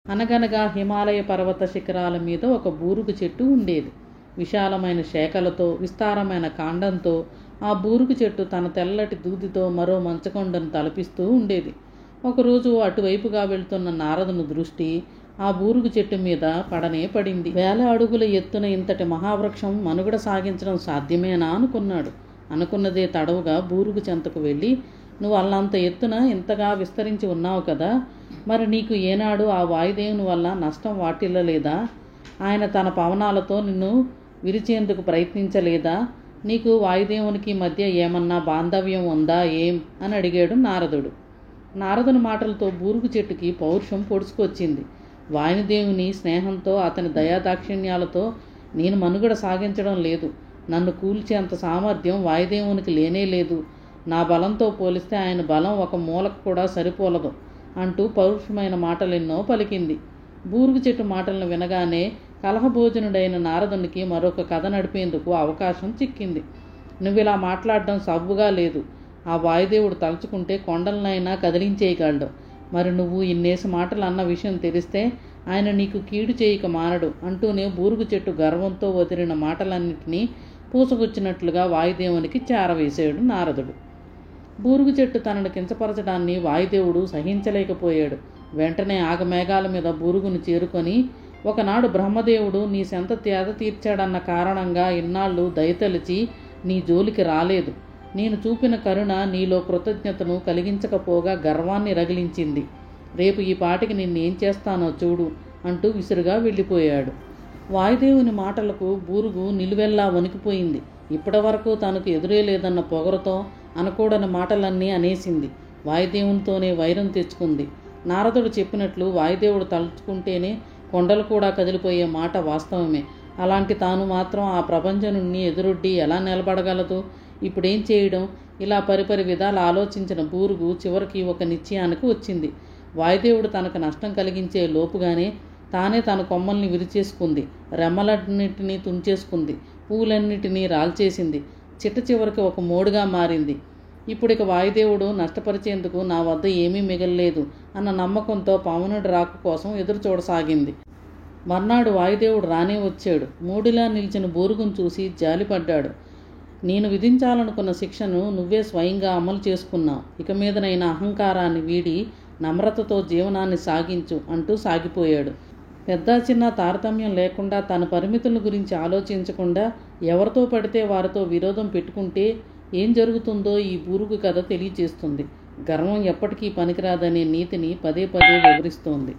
అనగనగా హిమాలయ పర్వత శిఖరాల మీద ఒక బూరుగు చెట్టు ఉండేది. విశాలమైన శాఖలతో, విస్తారమైన కాండంతో ఆ బూరుగు చెట్టు తన తెల్లటి దూదితో మరో మంచకొండను తలపిస్తూ ఉండేది. ఒకరోజు అటువైపుగా వెళ్తున్న నారదుని దృష్టి ఆ బూరుగు చెట్టు మీద పడనే పడింది. 1000 అడుగుల ఎత్తున ఇంతటి మహావృక్షం మనుగడ సాగించడం సాధ్యమేనా అనుకున్నాడు. అనుకున్నదే తడవుగా బూరుగు చెంతకు వెళ్ళి, నువ్వు అల్లంత ఎత్తున ఇంతగా విస్తరించి ఉన్నావు కదా, మరి నీకు ఏనాడు ఆ వాయుదేవుని వల్ల నష్టం వాటిల్లలేదా? ఆయన తన పవనాలతో నిన్ను విరిచేందుకు ప్రయత్నించలేదా? నీకు వాయుదేవునికి మధ్య ఏమన్నా బాంధవ్యం ఉందా ఏం అని అడిగాడు నారదుడు. నారదుని మాటలతో బూరుగు చెట్టుకి పౌరుషం పొడుచుకొచ్చింది. వాయుదేవుని స్నేహంతో, అతని దయాదాక్షిణ్యాలతో నేను మనుగడ సాగించడం లేదు. నన్ను కూల్చేంత సామర్థ్యం వాయుదేవునికి లేనే లేదు. నా బలంతో పోలిస్తే ఆయన బలం ఒక మూలకు కూడా సరిపోలదు అంటూ పౌరుషమైన మాటలెన్నో పలికింది. బూరుగు చెట్టు మాటలను వినగానే కలహభోజనుడైన నారదునికి మరొక కథ నడిపేందుకు అవకాశం చిక్కింది. నువ్విలా మాట్లాడడం సబ్బుగా లేదు. ఆ వాయుదేవుడు తలుచుకుంటే కొండలనైనా కదిలించేయగలడు. మరి నువ్వు ఇన్నేసి మాటలు అన్న విషయం తెలిస్తే ఆయన నీకు కీడు చేయక మానడు అంటూనే బూరుగు చెట్టు గర్వంతో వదిలిన మాటలన్నింటినీ పూసగుచ్చినట్లుగా వాయుదేవునికి చేరవేశాడు నారదుడు. బూరుగు చెట్టు తనను కించపరచడాన్ని వాయుదేవుడు సహించలేకపోయాడు. వెంటనే ఆగమేఘాల మీద బూరుగును చేరుకొని, ఒకనాడు బ్రహ్మదేవుడు నీ సెంత తేద తీర్చాడన్న కారణంగా ఇన్నాళ్ళు దయతలిచి నీ జోలికి రాలేదు. నేను చూపిన కరుణ నీలో కృతజ్ఞతను కలిగించకపోగా గర్వాన్ని రగిలించింది. రేపు ఈ పాటికి నిన్నేం చేస్తానో చూడు అంటూ విసురుగా వెళ్ళిపోయాడు. వాయుదేవుని మాటలకు బూరుగు నిలువెల్లా వణికిపోయింది. ఇప్పటి వరకు తనకు ఎదురే లేదన్న పొగరుతో అనకూడని మాటలన్నీ అనేసింది. వాయుదేవునితోనే వైరం తెచ్చుకుంది. నారదుడు చెప్పినట్లు వాయుదేవుడు తలుచుకుంటేనే కొండలు కూడా కదిలిపోయే మాట వాస్తవమే. అలాంటి తాను మాత్రం ఆ ప్రపంచనుణ్ణి ఎదురొడ్డి ఎలా నిలబడగలదు? ఇప్పుడేం చేయడం? ఇలా పరిపరి విధాలు ఆలోచించిన బూరుగు చివరికి ఒక నిశ్చయానికి వచ్చింది. వాయుదేవుడు తనకు నష్టం కలిగించే లోపుగానే తానే తన కొమ్మల్ని విరిచేసుకుంది, రెమ్మలన్నిటినీ తుంచేసుకుంది, పువ్వులన్నిటినీ రాల్చేసింది, చిట్ట చివరికి ఒక మోడుగా మారింది. ఇప్పుడిక వాయుదేవుడు నష్టపరిచేందుకు నా వద్ద ఏమీ మిగల్లేదు అన్న నమ్మకంతో పవనుడి రాక కోసం ఎదురు చూడసాగింది. మర్నాడు వాయుదేవుడు రానే వచ్చాడు. మూడిలా నిలిచిన బూరుగును చూసి జాలిపడ్డాడు. నేను విధించాలనుకున్న శిక్షను నువ్వే స్వయంగా అమలు చేసుకున్నావు. ఇక మీదనైనా అహంకారాన్ని వీడి నమ్రతతో జీవనాన్ని సాగించు అంటూ సాగిపోయాడు. పెద్ద చిన్న తారతమ్యం లేకుండా తన పరిమితుల గురించి ఆలోచించకుండా ఎవరితో పడితే వారితో విరోధం పెట్టుకుంటే ఏం జరుగుతుందో ఈ బూరుగు కథ తెలియజేస్తుంది. గర్వం ఎప్పటికీ పనికిరాదనే నీతిని పదే పదే వివరిస్తోంది.